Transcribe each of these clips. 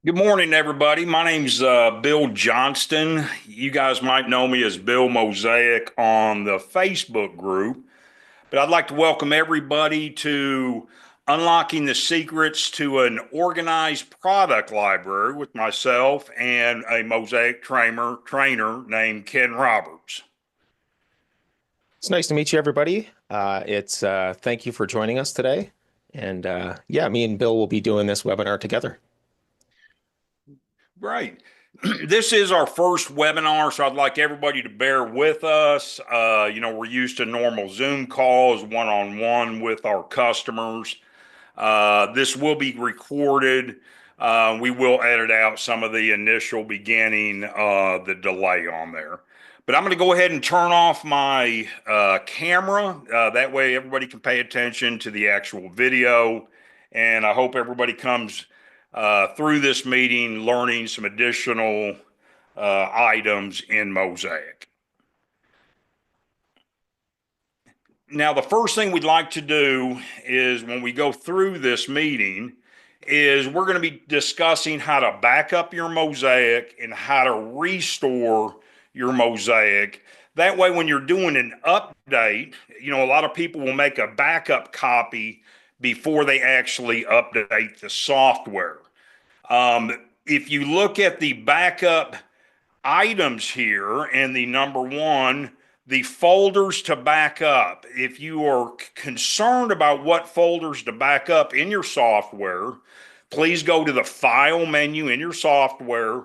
Good morning, everybody. My name's Bill Johnston. You guys might know me as Bill Mozaik on the Facebook group, but I'd like to welcome everybody to Unlocking the Secrets to an Organized Product Library with myself and a Mozaik trainer named Ken Roberts. It's nice to meet you, everybody. Thank you for joining us today. And yeah, me and Bill will be doing this webinar together. Great. This is our first webinar, so I'd like everybody to bear with us. We're used to normal Zoom calls, one-on-one with our customers. This will be recorded. We will edit out some of the initial beginning, the delay on there. But I'm going to go ahead and turn off my camera. That way everybody can pay attention to the actual video. And I hope everybody comes through this meeting learning some additional items in Mozaik. Now, the first thing we'd like to do is when we go through this meeting is we're going to be discussing how to back up your Mozaik and how to restore your Mozaik. That way, when you're doing an update, a lot of people will make a backup copy before they actually update the software. If you look at the backup items here and the number one, the folders to back up. If you are concerned about what folders to back up in your software, please go to the File menu in your software,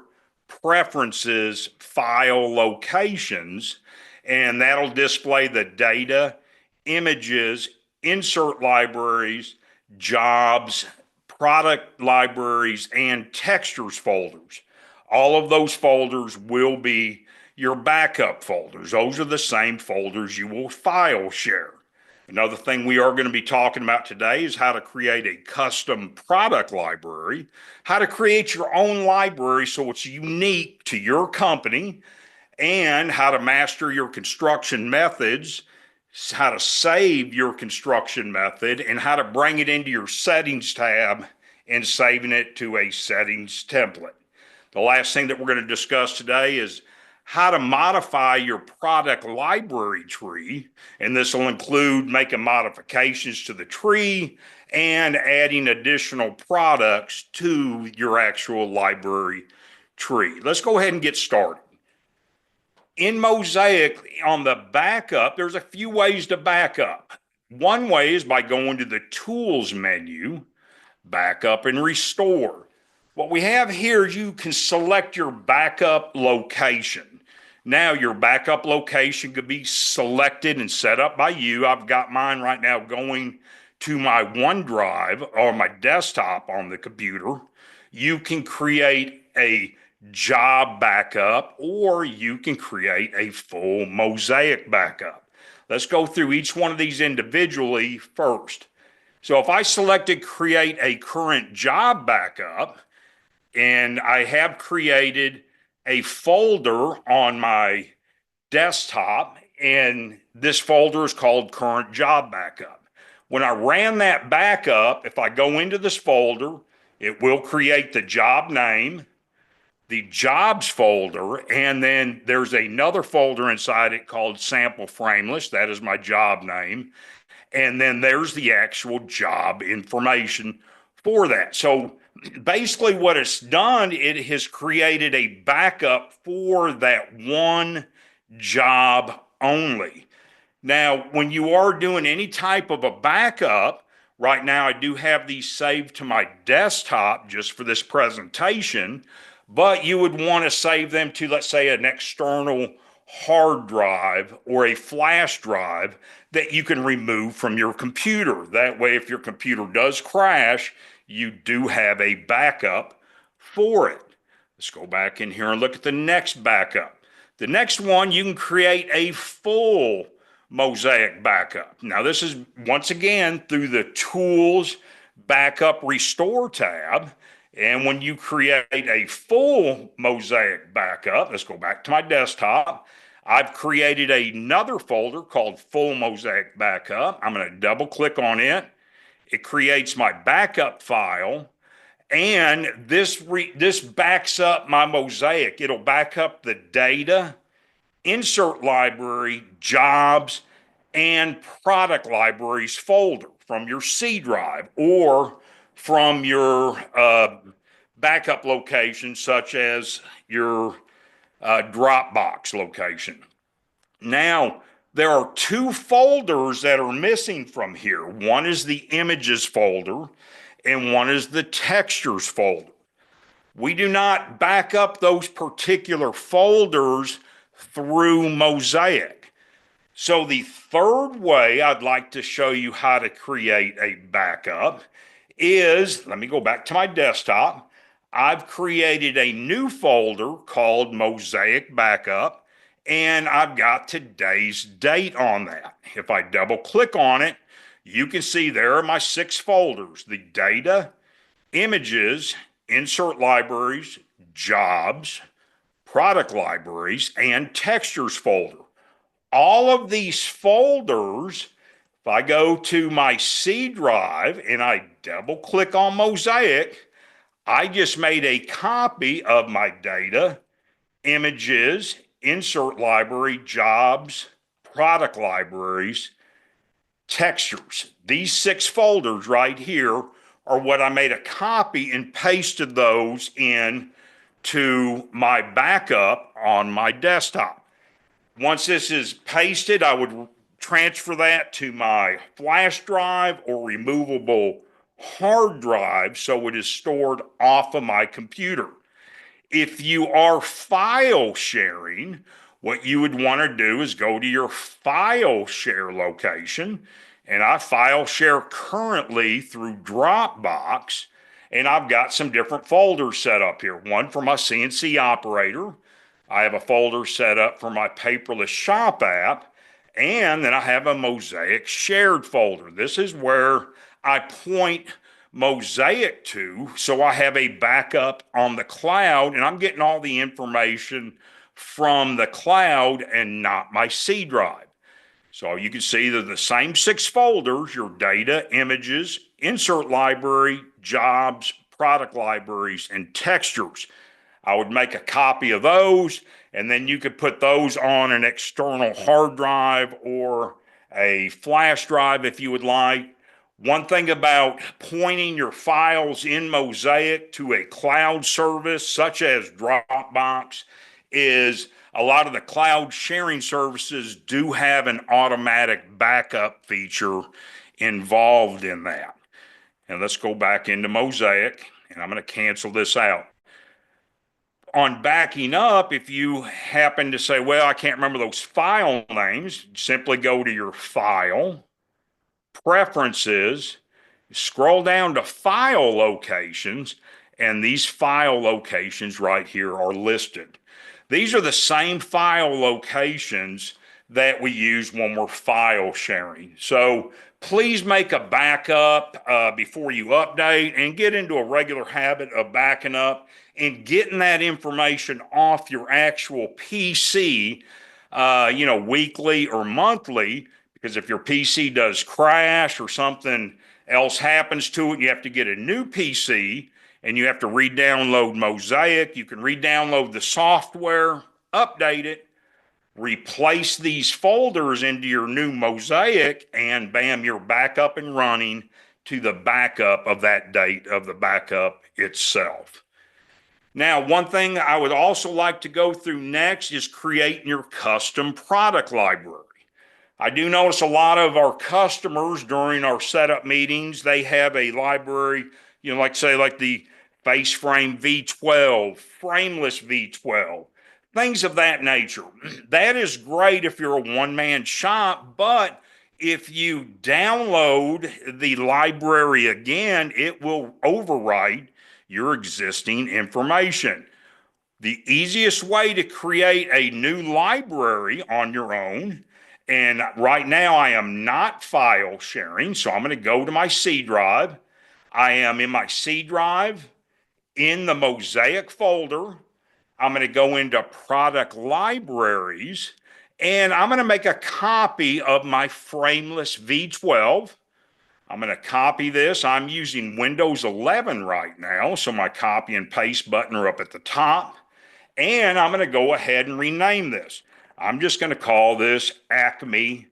Preferences, File Locations, and that'll display the Data, Images, Insert Libraries, Jobs, Product Libraries, and Textures folders. All of those folders will be your backup folders. Those are the same folders you will file share. Another thing we are going to be talking about today is how to create a custom product library, how to create your own library so it's unique to your company, and how to master your construction methods, how to save your construction method, and how to bring it into your settings tab and saving it to a settings template. The last thing that we're going to discuss today is how to modify your product library tree, and this will include making modifications to the tree and adding additional products to your actual library tree. Let's go ahead and get started. In Mozaik, on the backup, there's a few ways to back up. One way is by going to the Tools menu, Backup and Restore. What we have here is you can select your backup location. Now your backup location could be selected and set up by you. I've got mine right now going to my OneDrive or my desktop on the computer. You can create a job backup or you can create a full Mozaik backup. Let's go through each one of these individually first. So if I selected create a current job backup, and I have created a folder on my desktop, and this folder is called Current Job Backup. When I ran that backup, if I go into this folder, it will create the job name, the jobs folder, and then there's another folder inside it called Sample Frameless. That is my job name. And then there's the actual job information for that. So basically what it's done, it has created a backup for that one job only. Now, when you are doing any type of a backup, right now I do have these saved to my desktop just for this presentation, but you would want to save them to, let's say, an external hard drive or a flash drive that you can remove from your computer. That way, if your computer does crash, you do have a backup for it. Let's go back in here and look at the next backup. The next one, you can create a full Mozaik backup. Now, this is once again through the Tools Backup Restore tab. And when you create a full Mozaik backup, let's go back to my desktop. I've created another folder called Full Mozaik Backup. I'm going to double click on it. It creates my backup file. And this backs up my Mozaik. It'll back up the data, insert library, jobs, and product libraries folder from your C drive or from your backup location, such as your Dropbox location. Now, there are two folders that are missing from here. One is the images folder and one is the textures folder. We do not back up those particular folders through Mozaik. So the third way I'd like to show you how to create a backup is, let me go back to my desktop. I've created a new folder called Mozaik Backup, and I've got today's date on that. If I double click on it, you can see there are my 6 folders: the data, images, insert libraries, jobs, product libraries, and textures folder. All of these folders, if I go to my C drive and I double click on Mozaik, I just made a copy of my data, images, insert library, jobs, product libraries, textures. These 6 folders right here are what I made a copy and pasted those in to my backup on my desktop. Once this is pasted, I would transfer that to my flash drive or removable hard drive so it is stored off of my computer. If you are file sharing, what you would want to do is go to your file share location, and I file share currently through Dropbox, and I've got some different folders set up here. One for my CNC operator. I have a folder set up for my paperless shop app, and then I have a Mozaik shared folder. This is where I point Mozaik to, so I have a backup on the cloud, and I'm getting all the information from the cloud and not my C drive. So you can see that the same 6 folders: your data, images, insert library, jobs, product libraries, and textures. I would make a copy of those, and then you could put those on an external hard drive or a flash drive if you would like. One thing about pointing your files in Mozaik to a cloud service such as Dropbox is a lot of the cloud sharing services do have an automatic backup feature involved in that. And let's go back into Mozaik, and I'm going to cancel this out. On backing up, if you happen to say, well, I can't remember those file names, simply go to your File, Preferences, scroll down to File Locations, and these file locations right here are listed. These are the same file locations that we use when we're file sharing. So please make a backup before you update, and get into a regular habit of backing up and getting that information off your actual PC, weekly or monthly, because if your PC does crash or something else happens to it, you have to get a new PC and you have to re-download Mozaik. You can re-download the software, update it, replace these folders into your new Mozaik, and bam, you're back up and running to the backup of that date of the backup itself. Now, one thing I would also like to go through next is creating your custom product library. I do notice a lot of our customers during our setup meetings, they have a library, like the face frame V12, frameless V12, things of that nature. That is great if you're a one-man shop, but if you download the library again, it will overwrite your existing information. The easiest way to create a new library on your own, and right now I am not file sharing, so I'm going to go to my C drive. I am in my C drive in the Mozaik folder. I'm going to go into product libraries, and I'm going to make a copy of my frameless V12. I'm going to copy this. I'm using Windows 11 right now, so my copy and paste button are up at the top. And I'm going to go ahead and rename this. I'm just going to call this Acme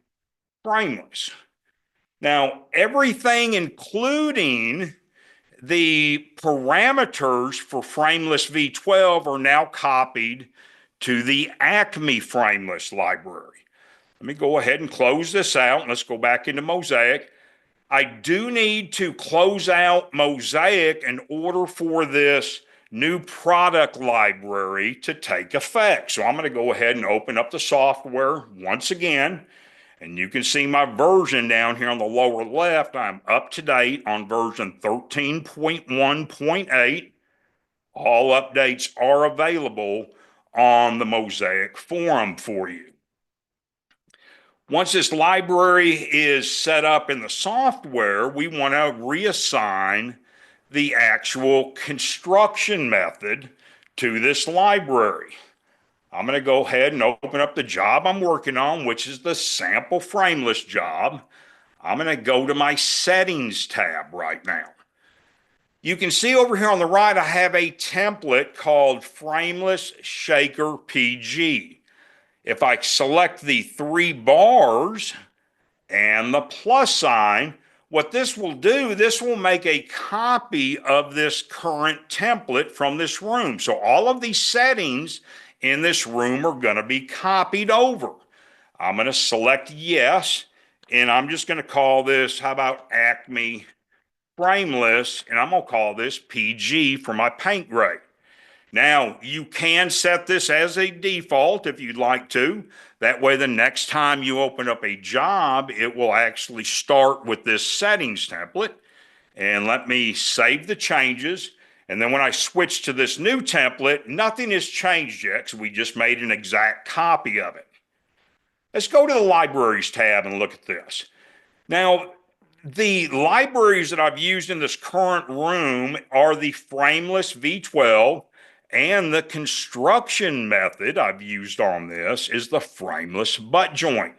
Frameless. Now, everything including the parameters for Frameless V12 are now copied to the Acme Frameless library. Let me go ahead and close this out. Let's go back into Mozaik. I do need to close out Mozaik in order for this new product library to take effect. So I'm going to go ahead and open up the software once again. And you can see my version down here on the lower left. I'm up to date on version 13.1.8. All updates are available on the Mozaik forum for you. Once this library is set up in the software, we want to reassign the actual construction method to this library. I'm going to go ahead and open up the job I'm working on, which is the sample frameless job. I'm going to go to my settings tab right now. You can see over here on the right, I have a template called Frameless Shaker PG. If I select the 3 bars and the plus sign, what this will do, this will make a copy of this current template from this room. So all of these settings in this room are going to be copied over. I'm going to select yes, and I'm just going to call this, how about Acme Frameless, and I'm going to call this PG for my paint grade. Now, you can set this as a default if you'd like to. That way, the next time you open up a job, it will actually start with this settings template. And let me save the changes. And then when I switch to this new template, nothing has changed yet because we just made an exact copy of it. Let's go to the Libraries tab and look at this. Now, the libraries that I've used in this current room are the Frameless V12, and the construction method I've used on this is the Frameless Butt Joint.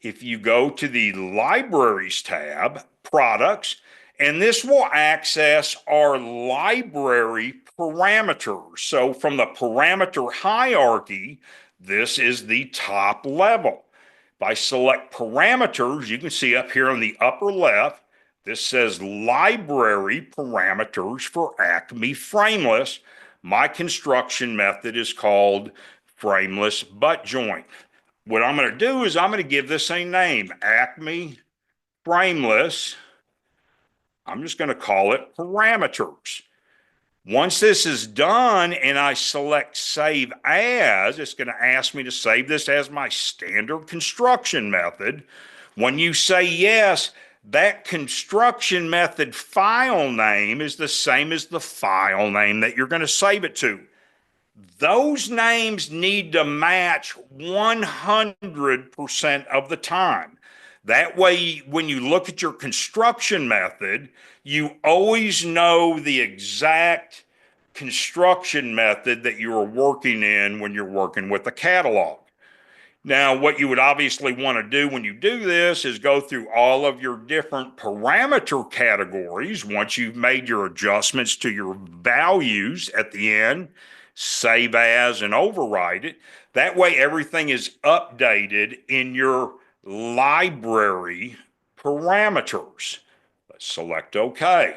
If you go to the Libraries tab, Products, and this will access our library parameters. So from the parameter hierarchy, this is the top level. If I select parameters, you can see up here on the upper left, this says library parameters for Acme Frameless. My construction method is called Frameless Butt Joint. What I'm going to do is I'm going to give this a name, Acme Frameless. I'm just going to call it parameters. Once this is done and I select Save As, it's going to ask me to save this as my standard construction method. When you say yes, that construction method file name is the same as the file name that you're going to save it to. Those names need to match 100% of the time. That way, when you look at your construction method, you always know the exact construction method that you are working in when you're working with a catalog. Now, what you would obviously want to do when you do this is go through all of your different parameter categories. Once you've made your adjustments to your values at the end, save as and override it. That way, everything is updated in your library parameters. Let's select OK.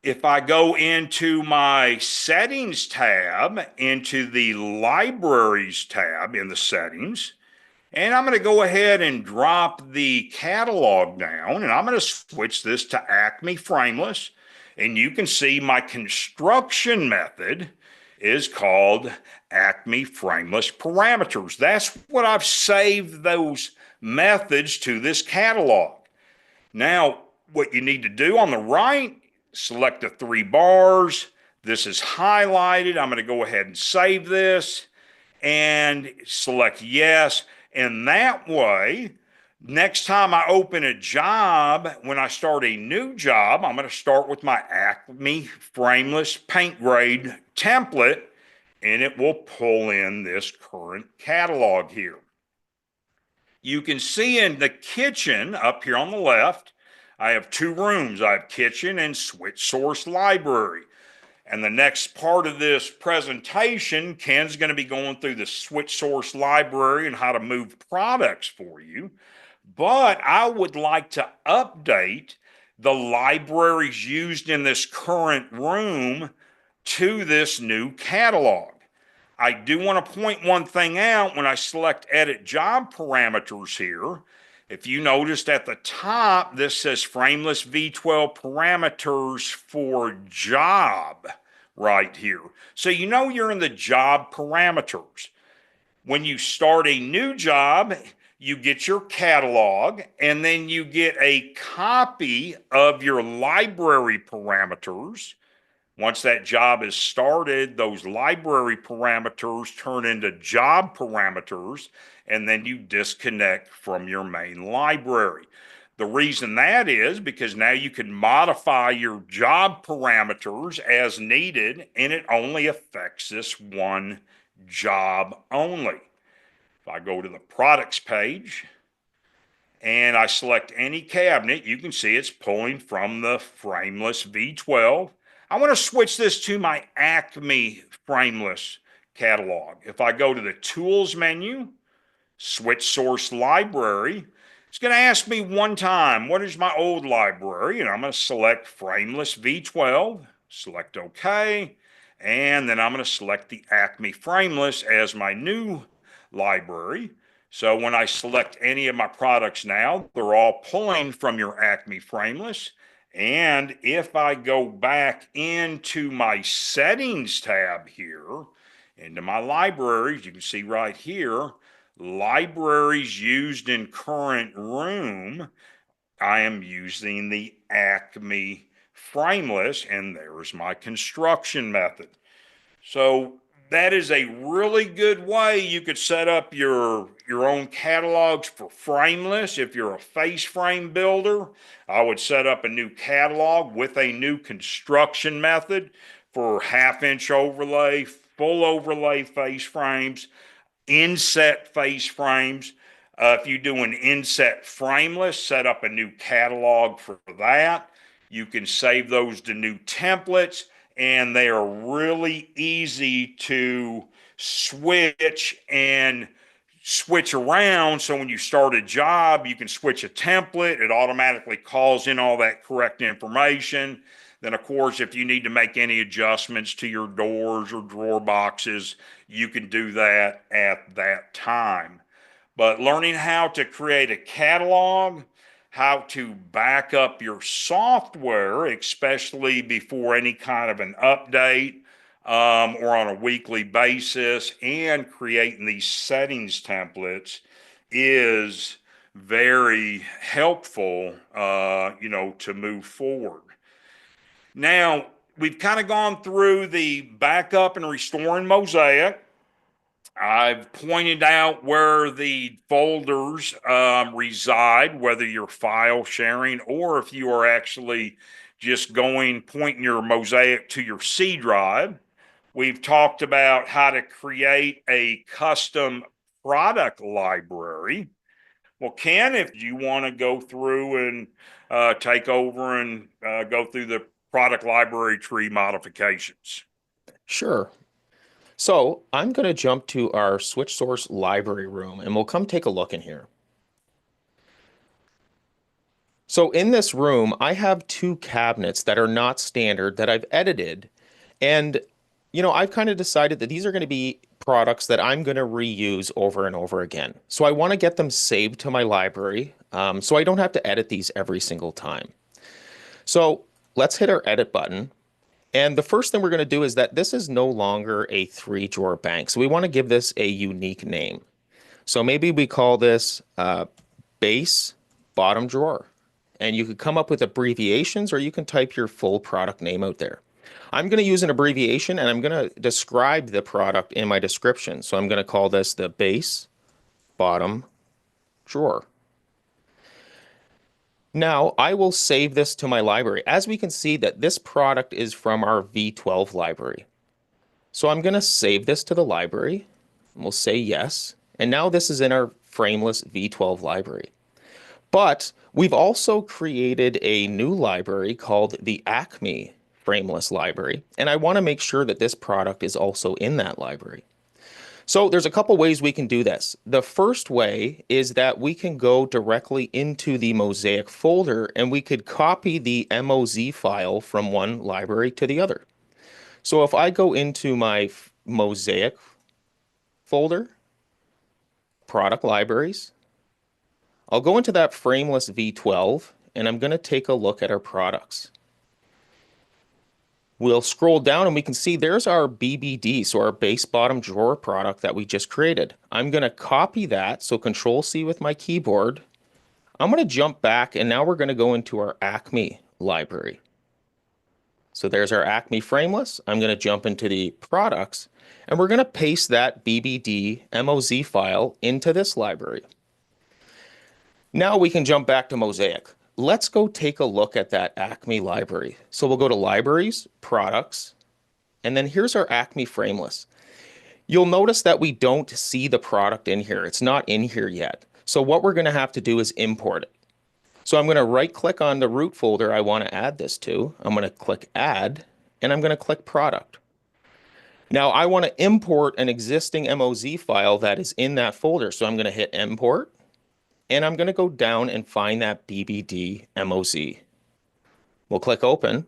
If I go into my settings tab, into the libraries tab in the settings, and I'm going to go ahead and drop the catalog down, and I'm going to switch this to Acme Frameless, and you can see my construction method is called Acme Frameless Parameters. That's what I've saved those methods to this catalog. Now, what you need to do on the right, select the 3 bars. This is highlighted. I'm going to go ahead and save this and select yes. And that way, next time I open a job, when I start a new job, I'm going to start with my Acme Frameless Paint Grade template, and it will pull in this current catalog here. You can see in the kitchen up here on the left, I have two rooms. I have kitchen and switch source library. And the next part of this presentation, Ken's going to be going through the switch source library and how to move products for you. But I would like to update the libraries used in this current room to this new catalog. I do want to point one thing out when I select edit job parameters here. If you noticed at the top, this says frameless V12 parameters for job right here. So you know you're in the job parameters. When you start a new job, you get your catalog and then you get a copy of your library parameters. Once that job is started, those library parameters turn into job parameters, and then you disconnect from your main library. The reason that is because now you can modify your job parameters as needed, and it only affects this one job only. If I go to the products page and I select any cabinet, you can see it's pulling from the frameless V12. I want to switch this to my Acme frameless catalog. If I go to the tools menu, switch source library, it's going to ask me one time, what is my old library? And I'm going to select frameless V12, select OK, and then I'm going to select the Acme frameless as my new library. So when I select any of my products now, they're all pulling from your Acme frameless. And if I go back into my settings tab here, into my libraries, you can see right here, libraries used in current room, I am using the Acme frameless, and there's my construction method. So that is a really good way you could set up your own catalogs for frameless. If you're a face frame builder, I would set up a new catalog with a new construction method for half-inch overlay, full overlay face frames, inset face frames. If you do an inset frameless, set up a new catalog for that. You can save those to new templates, and they are really easy to switch around. So when you start a job, you can switch a template. It automatically calls in all that correct information. Then, of course, if you need to make any adjustments to your doors or drawer boxes, you can do that at that time. But learning how to create a catalog, how to back up your software, especially before any kind of an update or on a weekly basis, and creating these settings templates is very helpful, to move forward. Now, we've kind of gone through the backup and restoring Mozaik. I've pointed out where the folders reside, whether you're file sharing or if you are actually just pointing your Mozaik to your C drive. We've talked about how to create a custom product library. Well, Ken, if you want to go through and take over and go through the product library tree modifications. Sure. So I'm going to jump to our switch source library room, and we'll come take a look in here. So in this room, I have two cabinets that are not standard that I've edited. And, I've kind of decided that these are going to be products that I'm going to reuse over and over again. So I want to get them saved to my library so I don't have to edit these every single time. So let's hit our edit button. And the first thing we're going to do is that this is no longer a 3-drawer bank. So we want to give this a unique name. So maybe we call this base bottom drawer. And you could come up with abbreviations, or you can type your full product name out there. I'm going to use an abbreviation, and I'm going to describe the product in my description. So I'm going to call this the base bottom drawer. Now I will save this to my library. As we can see that this product is from our V12 library. So I'm going to save this to the library, and we'll say yes. And now this is in our frameless V12 library. But we've also created a new library called the Acme Frameless Library, and I want to make sure that this product is also in that library. So there's a couple ways we can do this. The first way is that we can go directly into the Mozaik folder and we could copy the MOZ file from one library to the other. So if I go into my Mozaik folder, product libraries, I'll go into that frameless V12 and I'm going to take a look at our products. We'll scroll down and we can see there's our BBD, so our base bottom drawer product that we just created. I'm going to copy that, so Control C with my keyboard. I'm going to jump back and now we're going to go into our Acme library. So there's our Acme frameless. I'm going to jump into the products and we're going to paste that BBD MOZ file into this library. Now we can jump back to Mozaik. Let's go take a look at that Acme library. So we'll go to Libraries, Products, and then here's our Acme Frameless. You'll notice that we don't see the product in here. It's not in here yet. So what we're going to have to do is import it. So I'm going to right click on the root folder I want to add this to. I'm going to click Add, and I'm going to click Product. Now I want to import an existing MOZ file that is in that folder. So I'm going to hit Import. And I'm going to go down and find that BBD MOZ. We'll click Open.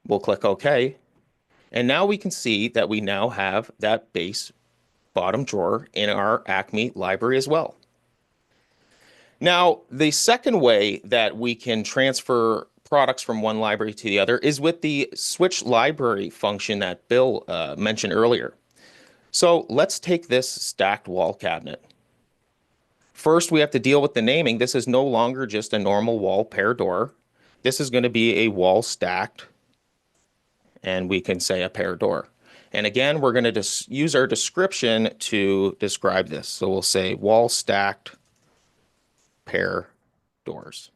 We'll click OK. And now we can see that we now have that base bottom drawer in our Acme library as well. Now, the second way that we can transfer products from one library to the other is with the switch library function that Bill mentioned earlier. So let's take this stacked wall cabinet. First, we have to deal with the naming. This is no longer just a normal wall pair door. This is going to be a wall stacked, and we can say a pair door. And again, we're going to use our description to describe this. So we'll say wall stacked pair doors.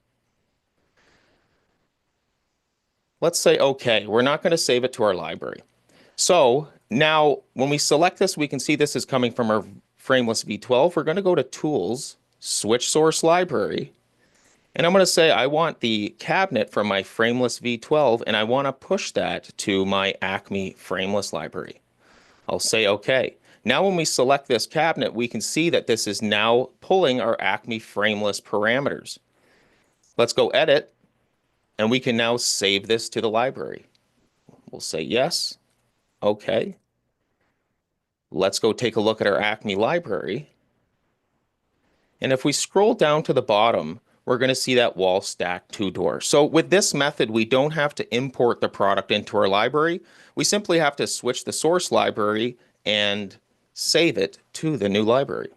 Let's say OK. We're not going to save it to our library. So now when we select this, we can see this is coming from our frameless V12. We're going to go to Tools, Switch Source Library, and I'm going to say I want the cabinet from my frameless V12 and I want to push that to my Acme frameless library. I'll say OK. Now when we select this cabinet, we can see that this is now pulling our Acme frameless parameters. Let's go Edit, and we can now save this to the library. We'll say yes, OK. Let's go take a look at our Acme library. And if we scroll down to the bottom, we're going to see that wall stack two door. So with this method, we don't have to import the product into our library. We simply have to switch the source library and save it to the new library.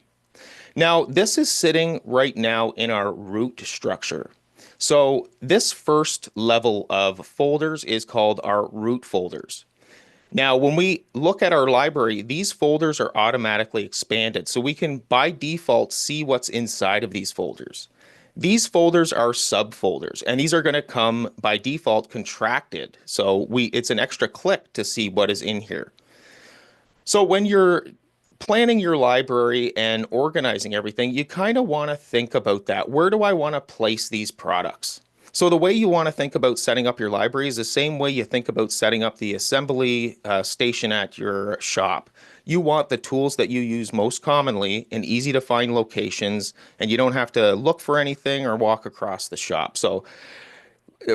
Now, this is sitting right now in our root structure. So this first level of folders is called our root folders. Now, when we look at our library, these folders are automatically expanded, so we can by default see what's inside of these folders. These folders are subfolders, and these are going to come by default contracted. So it's an extra click to see what is in here. So when you're planning your library and organizing everything, you kind of want to think about that. Where do I want to place these products? So the way you want to think about setting up your library is the same way you think about setting up the assembly station at your shop. You want the tools that you use most commonly in easy to find locations, and you don't have to look for anything or walk across the shop. So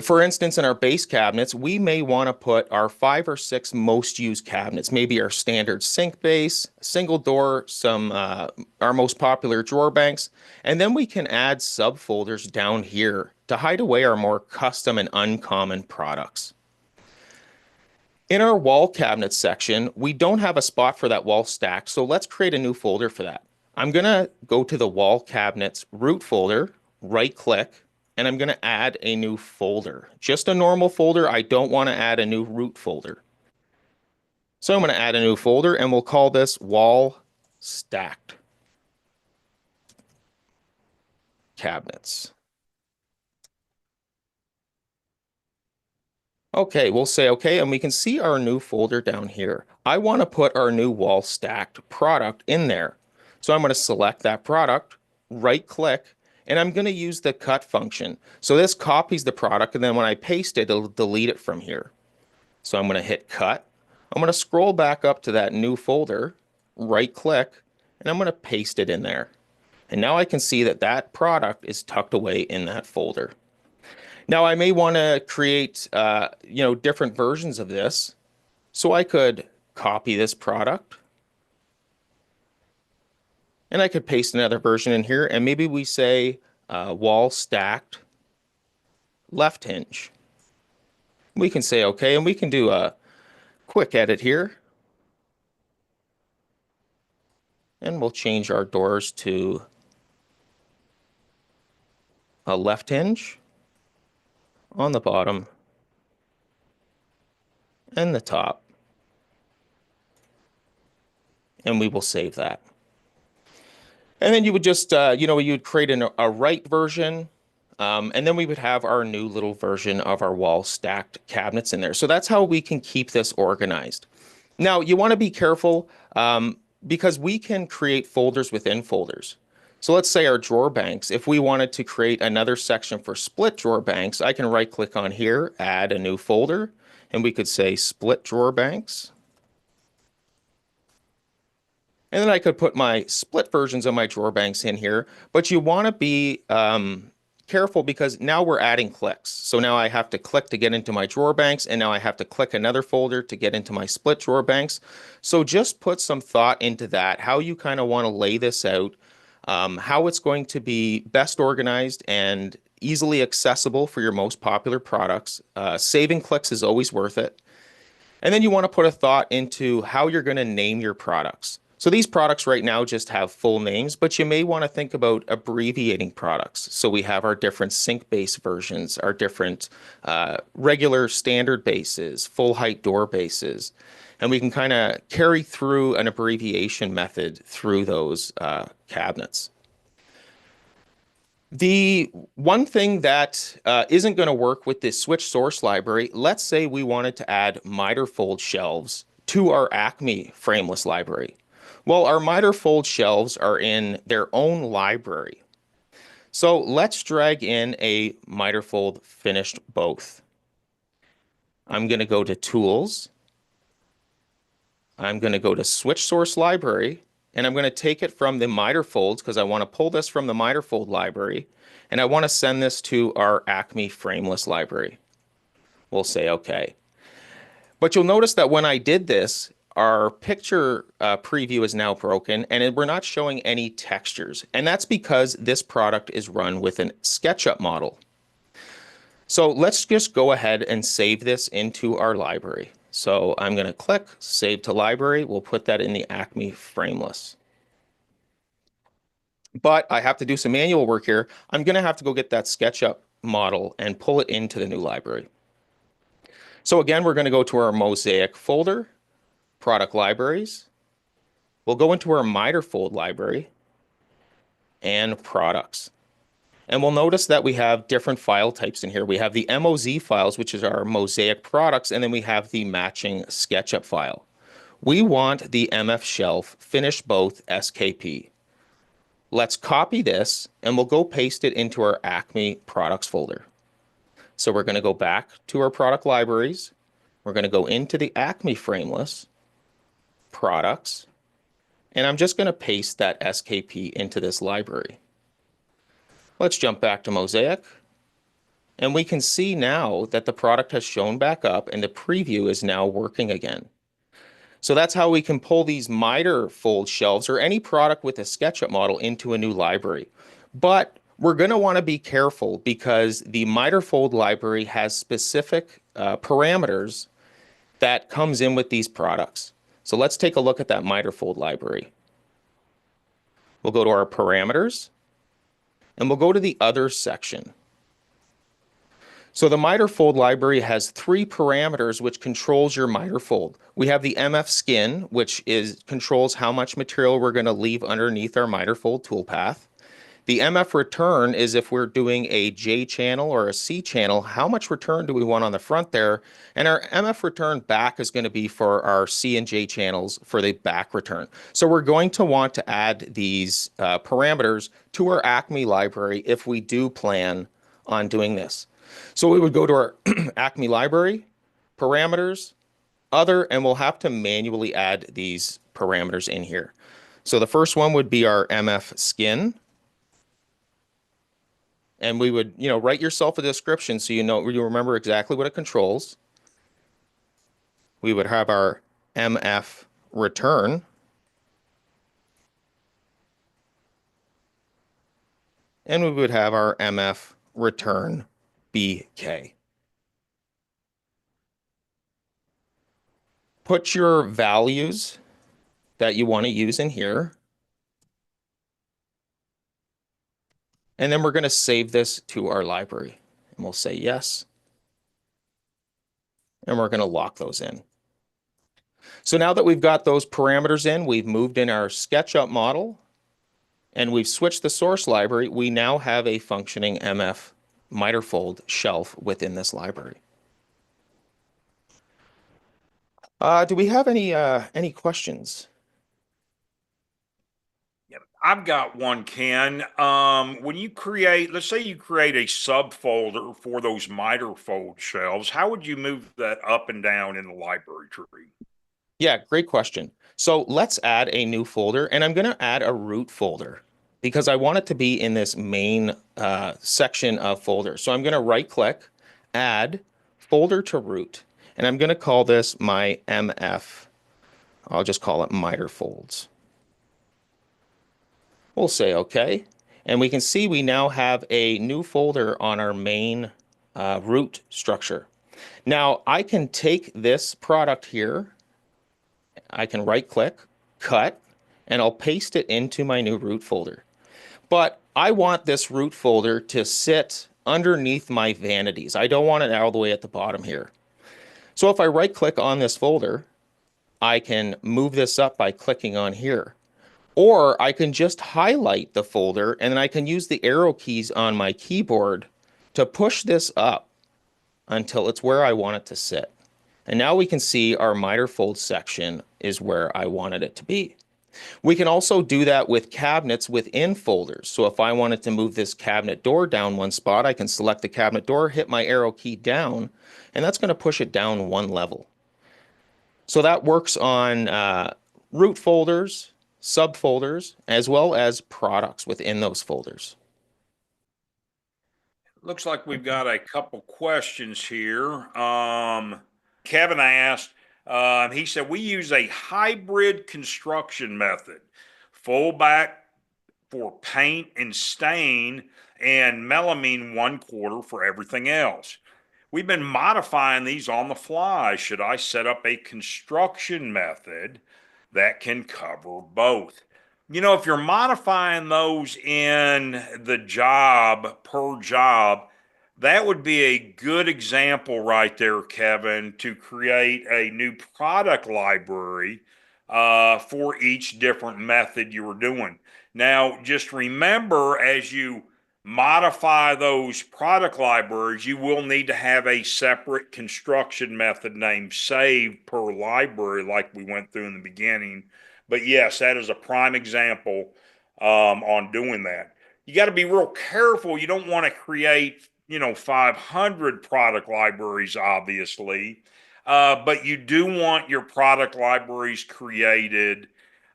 for instance, in our base cabinets, we may want to put our 5 or 6 most used cabinets, maybe our standard sink base, single door, some our most popular drawer banks, and then we can add subfolders down here to hide away our more custom and uncommon products. In our wall cabinet section, we don't have a spot for that wall stack, so let's create a new folder for that. I'm going to go to the wall cabinets root folder, right click, and I'm going to add a new folder. Just a normal folder. I don't want to add a new root folder. So I'm going to add a new folder, and we'll call this wall stacked cabinets. Okay, we'll say okay, and we can see our new folder down here. I want to put our new wall stacked product in there. So I'm going to select that product, right click, And I'm going to use the cut function. So this copies the product, and then when I paste it, it'll delete it from here. So I'm going to hit cut. I'm going to scroll back up to that new folder, right click, and I'm going to paste it in there. And now I can see that that product is tucked away in that folder. Now I may want to create, different versions of this. So I could copy this product, and I could paste another version in here, and maybe we say wall stacked left hinge. We can say okay, and we can do a quick edit here. And we'll change our doors to a left hinge on the bottom and the top. And we will save that. And then you would just, you'd create a right version, and then we would have our new little version of our wall stacked cabinets in there. So that's how we can keep this organized. Now, you want to be careful because we can create folders within folders. So let's say our drawer banks. If we wanted to create another section for split drawer banks, I can right click on here, add a new folder, and we could say split drawer banks. And then I could put my split versions of my drawer banks in here, but you want to be careful because now we're adding clicks. So now I have to click to get into my drawer banks, and now I have to click another folder to get into my split drawer banks. So just put some thought into that, how you kind of want to lay this out, how it's going to be best organized and easily accessible for your most popular products. Saving clicks is always worth it. And then you want to put a thought into how you're going to name your products. So these products right now just have full names, but you may want to think about abbreviating products. So we have our different sink base versions, our different regular standard bases, full height door bases, and we can kind of carry through an abbreviation method through those cabinets. The one thing that isn't going to work with this switch source library, let's say we wanted to add miter fold shelves to our Acme frameless library. Well, our miter fold shelves are in their own library. So let's drag in a miter fold finished both. I'm going to go to Tools. I'm going to go to Switch Source Library, and I'm going to take it from the miter folds because I want to pull this from the miter fold library, and I want to send this to our Acme frameless library. We'll say OK. But you'll notice that when I did this, our picture preview is now broken, and we're not showing any textures. And that's because this product is run with a SketchUp model. So let's just go ahead and save this into our library. So I'm going to click Save to Library. We'll put that in the Acme Frameless. But I have to do some manual work here. I'm going to have to go get that SketchUp model and pull it into the new library. So again, we're going to go to our Mozaik folder, Product Libraries. We'll go into our miter fold library and Products. And we'll notice that we have different file types in here. We have the MOZ files, which is our Mozaik products, and then we have the matching SketchUp file. We want the MF shelf finished both SKP. Let's copy this, and we'll go paste it into our Acme products folder. So we're going to go back to our product libraries. We're going to go into the Acme frameless products, and I'm just going to paste that SKP into this library. Let's jump back to Mozaik, and we can see now that the product has shown back up and the preview is now working again. So that's how we can pull these miter fold shelves or any product with a SketchUp model into a new library. But we're going to want to be careful because the miter fold library has specific parameters that comes in with these products. So let's take a look at that miter fold library. We'll go to our parameters, and we'll go to the other section. So the miter fold library has 3 parameters which controls your miter fold. We have the MF skin, which controls how much material we're going to leave underneath our miter fold toolpath. The MF return is if we're doing a J channel or a C channel, how much return do we want on the front there? And our MF return back is going to be for our C and J channels for the back return. So we're going to want to add these parameters to our Acme library if we do plan on doing this. So we would go to our Acme library, parameters, other, and we'll have to manually add these parameters in here. So the first one would be our MF skin. And we would, write yourself a description so you remember exactly what it controls. We would have our MF return. And we would have our MF return BK. Put your values that you want to use in here. And then we're going to save this to our library. And we'll say yes. And we're going to lock those in. So now that we've got those parameters in, we've moved in our SketchUp model, and we've switched the source library, we now have a functioning MF Mitrefold shelf within this library. Do we have any questions? I've got one, Ken. When you create, let's say you create a subfolder for those Mitrefold shelves, how would you move that up and down in the library tree? Yeah, great question. So let's add a new folder, and I'm going to add a root folder because I want it to be in this main section of folders. So I'm going to right click, add folder to root, and I'm going to call this my MF. I'll just call it Mitrefolds. We'll say OK. And we can see we now have a new folder on our main root structure. Now I can take this product here, I can right click, cut, and I'll paste it into my new root folder. But I want this root folder to sit underneath my vanities. I don't want it all the way at the bottom here. So if I right click on this folder, I can move this up by clicking on here. Or I can just highlight the folder and then I can use the arrow keys on my keyboard to push this up until it's where I want it to sit. And now we can see our Mitrefold section is where I wanted it to be. We can also do that with cabinets within folders. So if I wanted to move this cabinet door down one spot, I can select the cabinet door, hit my arrow key down, and that's going to push it down one level. So that works on root folders, subfolders, as well as products within those folders. Looks like we've got a couple questions here. Kevin asked, he said, we use a hybrid construction method, full back for paint and stain and melamine 1/4 for everything else. We've been modifying these on the fly. Should I set up a construction method that can cover both? If you're modifying those in the job per job, that would be a good example right there, Kevin, to create a new product library for each different method you were doing. Now, just remember as you modify those product libraries, you will need to have a separate construction method name saved per library like we went through in the beginning. But yes, that is a prime example on doing that. You got to be real careful. You don't want to create, 500 product libraries, obviously, but you do want your product libraries created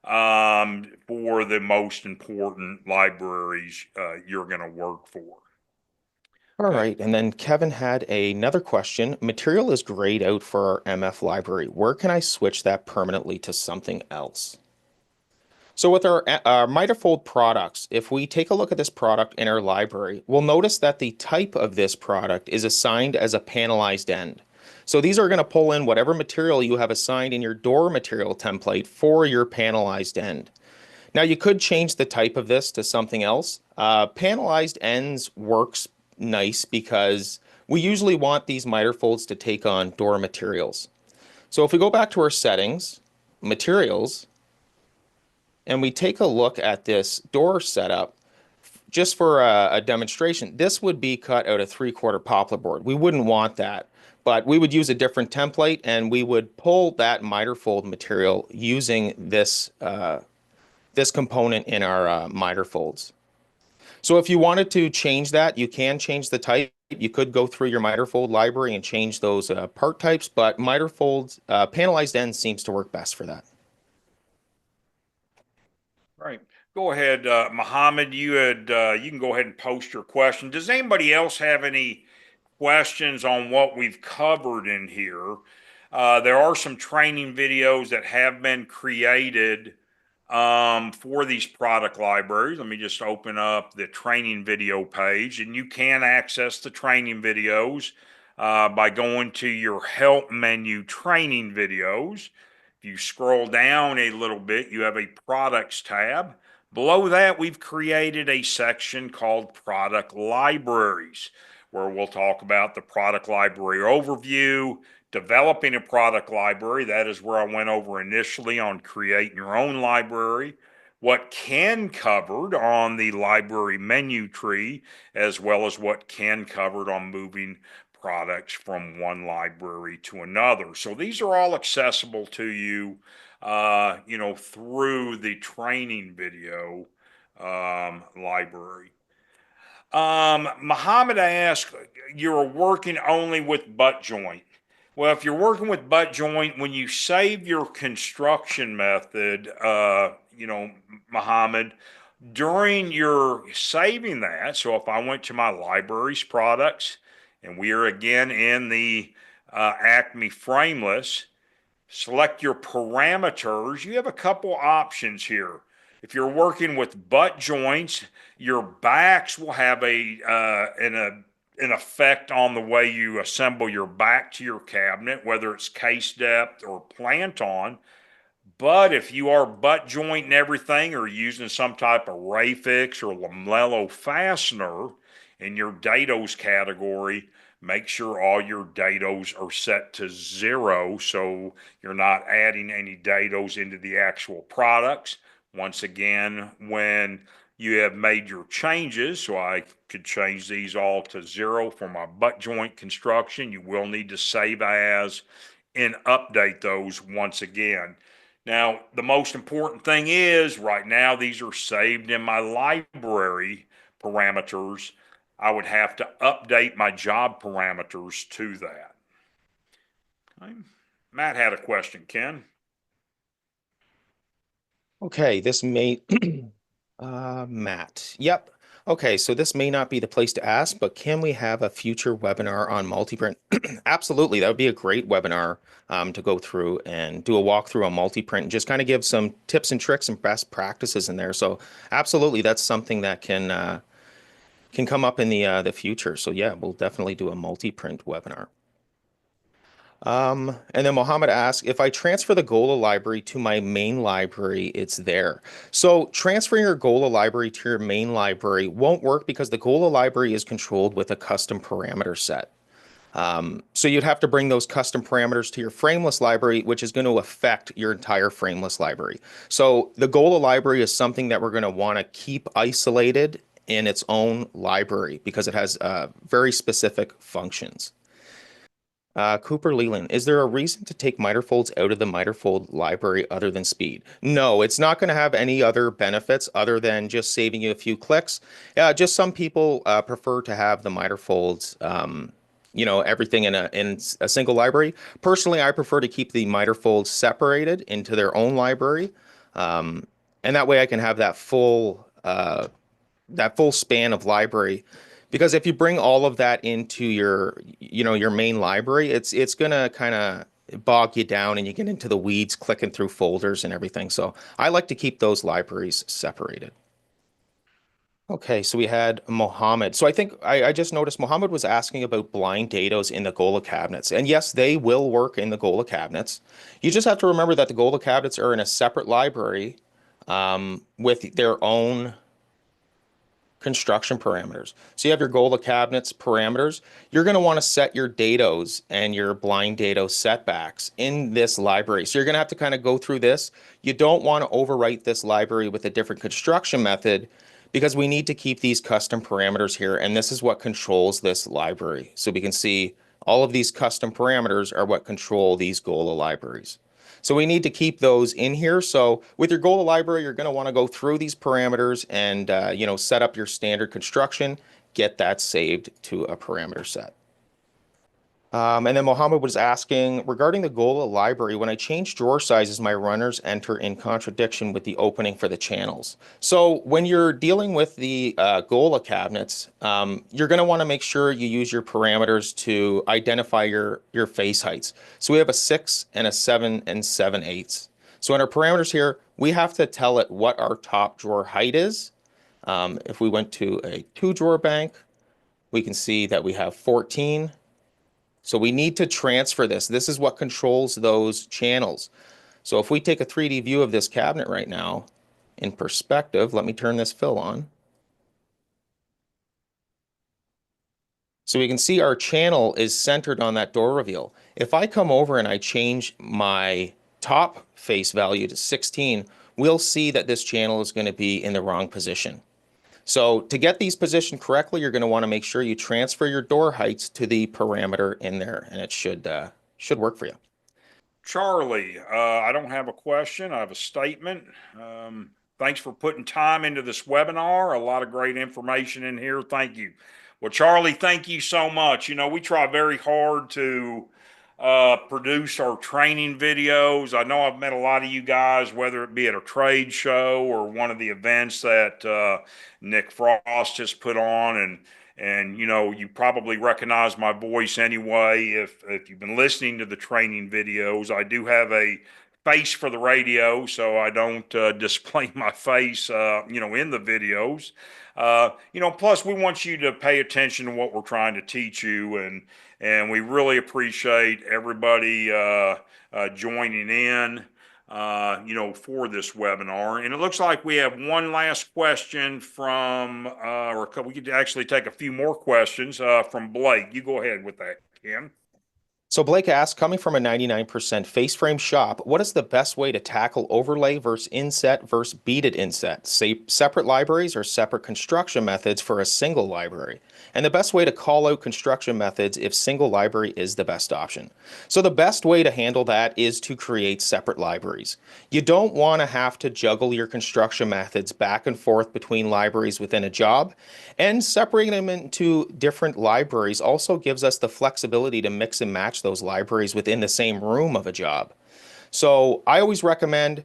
for the most important libraries you're going to work for. All right, and then Kevin had another question. Material is grayed out for our MF library. Where can I switch that permanently to something else? So with our Mitrefold products, if we take a look at this product in our library, we'll notice that the type of this product is assigned as a panelized end. So these are going to pull in whatever material you have assigned in your door material template for your panelized end. Now you could change the type of this to something else. Panelized ends works nice because we usually want these Mitrefolds to take on door materials. So if we go back to our settings, materials, and we take a look at this door setup, just for a demonstration, this would be cut out of 3/4 poplar board. We wouldn't want that, but we would use a different template and we would pull that miter fold material using this component in our miter folds. So if you wanted to change that, you can change the type. You could go through your miter fold library and change those part types, but miter folds, panelized ends seems to work best for that. Right. Go ahead, Mohammed. You can go ahead and post your question. Does anybody else have any questions on what we've covered in here? There are some training videos that have been created for these product libraries. Let me just open up the training video page, and you can access the training videos by going to your help menu, training videos. If you scroll down a little bit, you have a products tab. Below that, we've created a section called product libraries, where we'll talk about the product library overview, developing a product library. That is where I went over initially on creating your own library, what can covered on the library menu tree, as well as what can covered on moving products from one library to another. So these are all accessible to you, through the training video library. Muhammad asked, you're working only with butt joint. Well, if you're working with butt joint, when you save your construction method, Muhammad, during your saving that, so if I went to my libraries products, and we are again in the Acme frameless, select your parameters, you have a couple options here. If you're working with butt joints, your backs will have an effect on the way you assemble your back to your cabinet, whether it's case depth or plant on. But if you are butt joint and everything, or using some type of ray fix or lamello fastener in your dados category, make sure all your dados are set to 0 so you're not adding any dados into the actual products. Once again, when you have made your changes, so I could change these all to 0 for my butt joint construction, you will need to save as and update those once again. Now, the most important thing is right now, these are saved in my library parameters. I would have to update my job parameters to that. Okay. Matt had a question, Ken. Okay, this may, Matt. Yep. Okay, so this may not be the place to ask, but can we have a future webinar on Multiprint? Absolutely, that would be a great webinar to go through and do a walkthrough on Multiprint and just kind of give some tips and tricks and best practices in there. So absolutely, that's something that can come up in the future. So yeah, we'll definitely do a Multiprint webinar. And then Mohammed asked, if I transfer the Gola library to my main library, it's there. So transferring your Gola library to your main library won't work because the Gola library is controlled with a custom parameter set. So you'd have to bring those custom parameters to your frameless library, which is going to affect your entire frameless library. So the Gola library is something that we're going to want to keep isolated in its own library because it has very specific functions. Cooper Leland, is there a reason to take miter folds out of the miter fold library other than speed? No, it's not going to have any other benefits other than just saving you a few clicks. Just some people prefer to have the miter folds, everything in a single library. Personally, I prefer to keep the miter folds separated into their own library, and that way I can have that full span of library. Because if you bring all of that into your main library, it's gonna kind of bog you down and you get into the weeds clicking through folders and everything. So I like to keep those libraries separated. Okay, so we had Mohammed. So I think I just noticed Mohammed was asking about blind dados in the Gola cabinets. And yes, they will work in the Gola cabinets. You just have to remember that the Gola cabinets are in a separate library with their own construction parameters. So you have your Gola cabinets parameters. You're going to want to set your dados and your blind dado setbacks in this library. So you're going to have to kind of go through this. You don't want to overwrite this library with a different construction method because we need to keep these custom parameters here, and this is what controls this library. So we can see all of these custom parameters are what control these Gola libraries. So we need to keep those in here. So with your Gola library, you're going to want to go through these parameters and set up your standard construction, get that saved to a parameter set. And then Mohammed was asking, regarding the Gola library, when I change drawer sizes, my runners enter in contradiction with the opening for the channels. So when you're dealing with the Gola cabinets, you're going to want to make sure you use your parameters to identify your face heights. So we have a 6 and a 7 and 7/8. So in our parameters here, we have to tell it what our top drawer height is. If we went to a 2-drawer bank, we can see that we have 14. So we need to transfer this. This is what controls those channels. So if we take a 3D view of this cabinet right now in perspective, let me turn this fill on. So we can see our channel is centered on that door reveal. If I come over and I change my top face value to 16, we'll see that this channel is going to be in the wrong position. So to get these positioned correctly, you're going to want to make sure you transfer your door heights to the parameter in there, and it should work for you. Charlie, I don't have a question. I have a statement. Thanks for putting time into this webinar. A lot of great information in here. Thank you. Well, Charlie, thank you so much. You know, we try very hard to produce our training videos. I know I've met a lot of you guys, whether it be at a trade show or one of the events that Nick Frost has put on, and you know, you probably recognize my voice anyway if you've been listening to the training videos. I do have a face for the radio, so I don't display my face, in the videos. Plus we want you to pay attention to what we're trying to teach you, and we really appreciate everybody joining in, for this webinar. And it looks like we have one last question from, we could actually take a few more questions from Blake. You go ahead with that, Ken. So Blake asks, coming from a 99% face frame shop, what is the best way to tackle overlay versus inset versus beaded inset? Say separate libraries or separate construction methods for a single library? And the best way to call out construction methods if single library is the best option. So the best way to handle that is to create separate libraries. You don't want to have to juggle your construction methods back and forth between libraries within a job, and separating them into different libraries also gives us the flexibility to mix and match those libraries within the same room of a job. So I always recommend,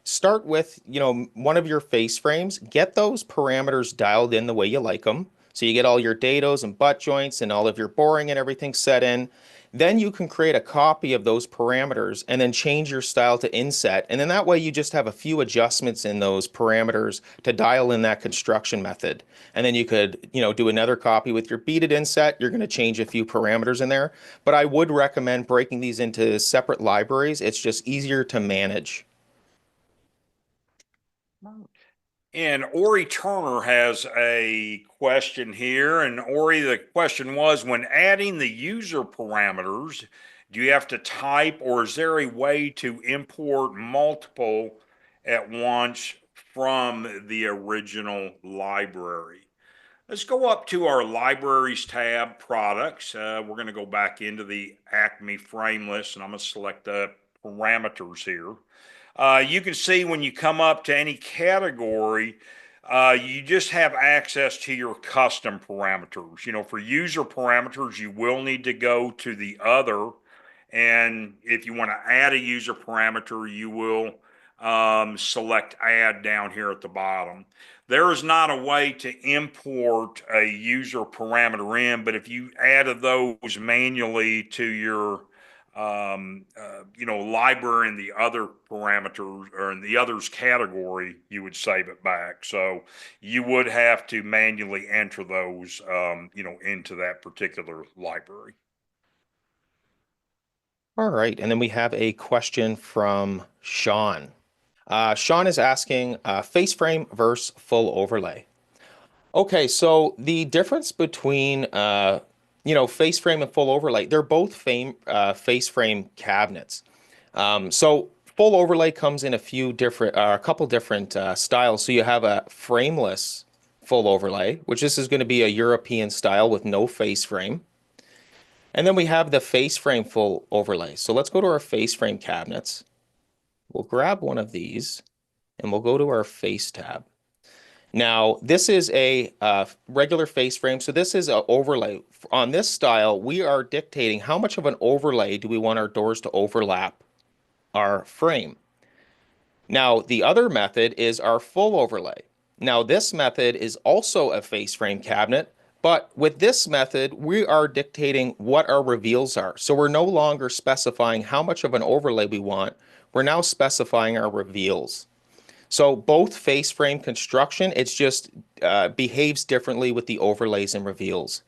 start with, one of your face frames, get those parameters dialed in the way you like them. So you get all your dados and butt joints and all of your boring and everything set in. Then you can create a copy of those parameters and then change your style to inset. And then that way you just have a few adjustments in those parameters to dial in that construction method. And then you could, do another copy with your beaded inset. You're going to change a few parameters in there. But I would recommend breaking these into separate libraries. It's just easier to manage. And Ori Turner has a question here. And Ori, the question was, when adding the user parameters, do you have to type, or is there a way to import multiple at once from the original library? Let's go up to our Libraries tab, Products. We're going to go back into the Acme Frameless, and I'm going to select the parameters here. You can see when you come up to any category, you just have access to your custom parameters. For user parameters, you will need to go to the other. And if you want to add a user parameter, you will select add down here at the bottom. There is not a way to import a user parameter in, but if you added those manually to your library in the other parameters or in the others category, you would save it back. So you would have to manually enter those, into that particular library. All right. And then we have a question from Sean. Sean is asking face frame versus full overlay. Okay, so the difference between face frame and full overlay, they're both face frame cabinets. So full overlay comes in a couple different styles. So you have a frameless full overlay, which this is going to be a European style with no face frame. And then we have the face frame full overlay. So let's go to our face frame cabinets. We'll grab one of these and we'll go to our face tab. Now, this is a regular face frame. So this is an overlay. On this style, we are dictating how much of an overlay do we want our doors to overlap our frame. Now, the other method is our full overlay. Now, this method is also a face frame cabinet, but with this method, we are dictating what our reveals are. So we're no longer specifying how much of an overlay we want. We're now specifying our reveals. So both face frame construction, it's just behaves differently with the overlays and reveals.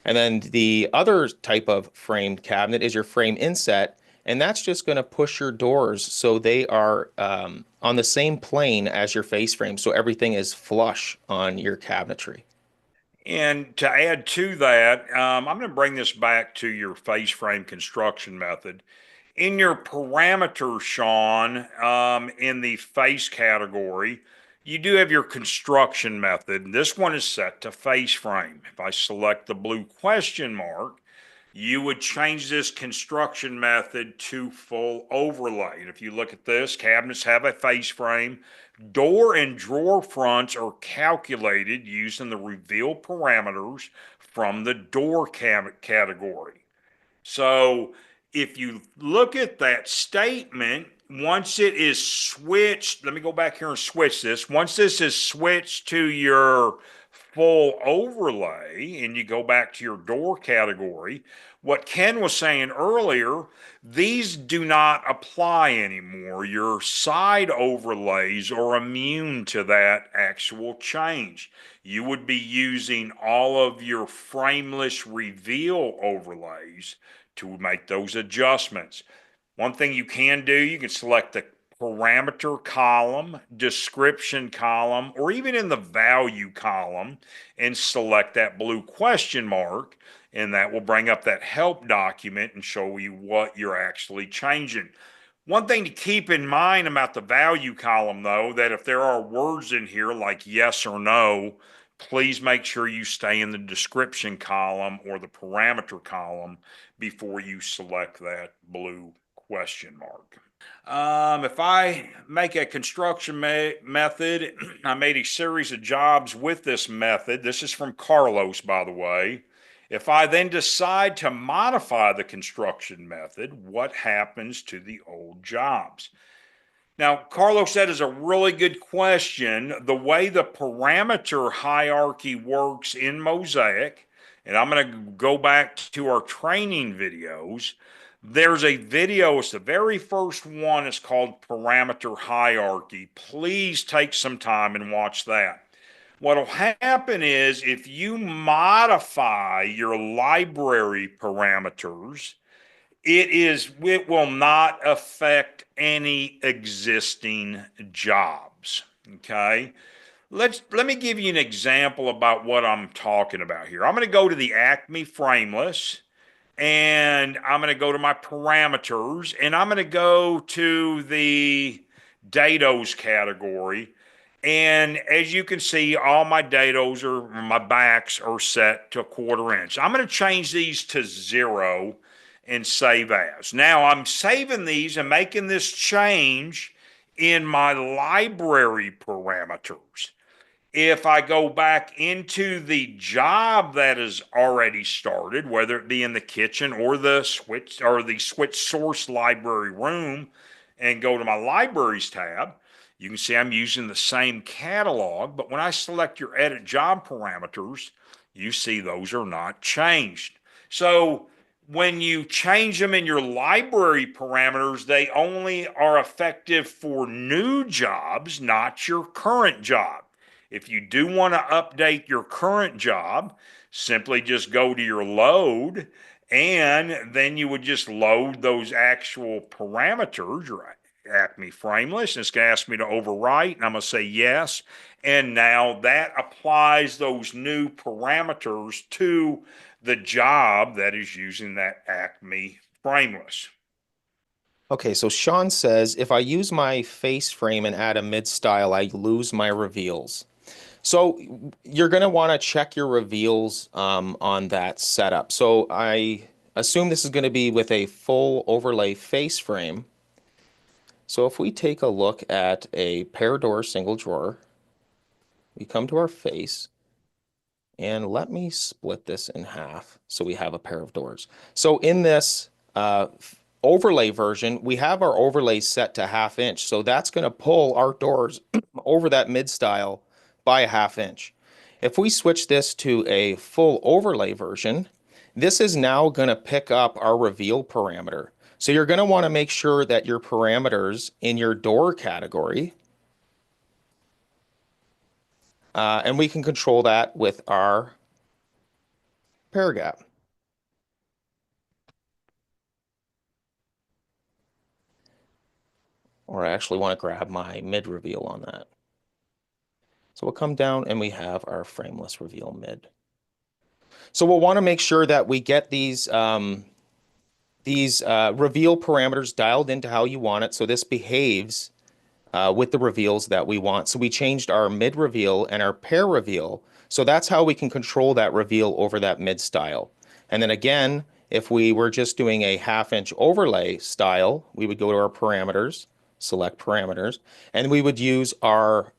And then the other type of framed cabinet is your frame inset, and that's just going to push your doors so they are on the same plane as your face frame, so everything is flush on your cabinetry. And to add to that, I'm going to bring this back to your face frame construction method. In your parameters, Sean, in the face category, you do have your construction method. This one is set to face frame. If I select the blue question mark, you would change this construction method to full overlay. And if you look at this, cabinets have a face frame. Door and drawer fronts are calculated using the reveal parameters from the door category. So if you look at that statement, once it is switched, let me go back here and switch this. Once this is switched to your full overlay and you go back to your door category, what Ken was saying earlier, these do not apply anymore. Your side overlays are immune to that actual change. You would be using all of your frameless reveal overlays to make those adjustments. One thing you can do, you can select the parameter column, description column, or even in the value column and select that blue question mark, and that will bring up that help document and show you what you're actually changing. One thing to keep in mind about the value column, though, that if there are words in here like yes or no, please make sure you stay in the description column or the parameter column before you select that blue question mark. If I make a construction method, I made a series of jobs with this method. This is from Carlos, by the way. If I then decide to modify the construction method, what happens to the old jobs? Now, Carlos, that is a really good question. The way the parameter hierarchy works in Mozaik, and I'm going to go back to our training videos. There's a video, it's the very first one, it's called Parameter Hierarchy. Please take some time and watch that. What'll happen is if you modify your library parameters, it will not affect any existing jobs. Okay. Let me give you an example about what I'm talking about here. I'm going to go to the Acme Frameless and I'm going to go to my parameters and I'm going to go to the Dados category. And as you can see, all my dados or my backs are set to 1/4 inch. I'm going to change these to 0 and save as. Now I'm saving these and making this change in my library parameters. If I go back into the job that is already started, whether it be in the kitchen or the switch source library room, and go to my libraries tab, you can see I'm using the same catalog, but when I select your edit job parameters, you see those are not changed. So when you change them in your library parameters, they only are effective for new jobs, not your current job. If you do want to update your current job, simply just go to your load and then you would just load those actual parameters, your Acme Frameless, and it's going to ask me to overwrite, and I'm going to say yes. And now that applies those new parameters to the job that is using that Acme Frameless. Okay, so Sean says if I use my face frame and add a mid-stile, I lose my reveals. So you're going to want to check your reveals on that setup. So I assume this is going to be with a full overlay face frame. So if we take a look at a pair door single drawer, we come to our face, and let me split this in half so we have a pair of doors. So in this overlay version, we have our overlay set to 1/2 inch. So that's going to pull our doors over that mid-stile by a 1/2 inch. If we switch this to a full overlay version, this is now going to pick up our reveal parameter. So you're going to want to make sure that your parameters in your door category, and we can control that with our pair gap. Or I actually want to grab my mid reveal on that. So we'll come down and we have our frameless reveal mid. So we'll want to make sure that we get these reveal parameters dialed into how you want it. So this behaves with the reveals that we want. So we changed our mid reveal and our pair reveal. So that's how we can control that reveal over that mid style. And then again, if we were just doing a 1/2 inch overlay style, we would go to our parameters, select parameters, and we would use our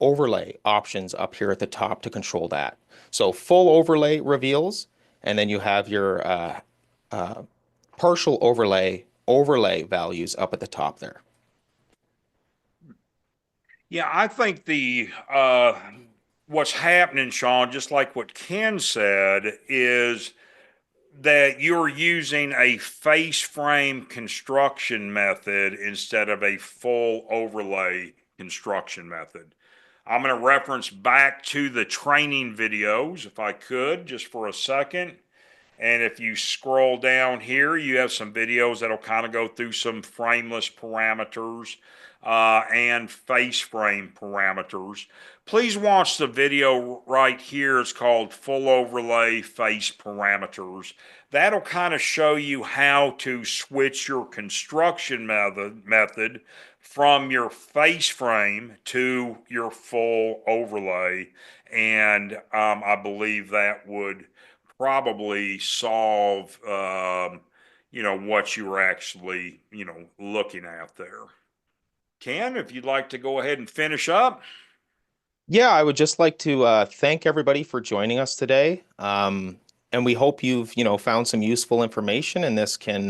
overlay options up here at the top to control that. So full overlay reveals, and then you have your partial overlay values up at the top there. Yeah, I think the what's happening, Sean, just like what Ken said, is that you're using a face frame construction method instead of a full overlay construction method. I'm going to reference back to the training videos, if I could, just for a second. And if you scroll down here, you have some videos that'll kind of go through some frameless parameters and face frame parameters. Please watch the video right here. It's called Full Overlay Face Parameters. That'll kind of show you how to switch your construction method from your face frame to your full overlay. And I believe that would probably solve what you were actually looking at there. Ken, if you'd like to go ahead and finish up. Yeah, I would just like to thank everybody for joining us today. And we hope you've, found some useful information, and this can,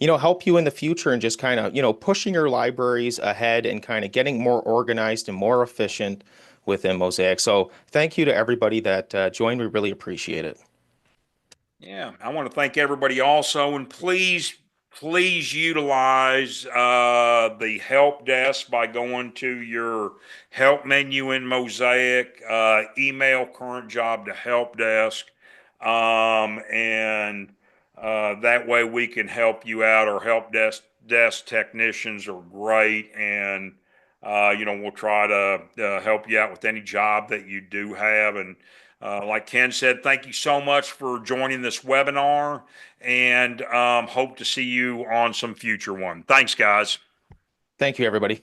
help you in the future and just kind of, pushing your libraries ahead and kind of getting more organized and more efficient within Mozaik. So thank you to everybody that joined. We really appreciate it. Yeah, I want to thank everybody also, and please utilize the help desk by going to your help menu in Mozaik, email current job to help desk, and that way we can help you out. Our help desk technicians are great, and we'll try to help you out with any job that you do have. And like Ken said, thank you so much for joining this webinar, and hope to see you on some future one. Thanks, guys. Thank you, everybody.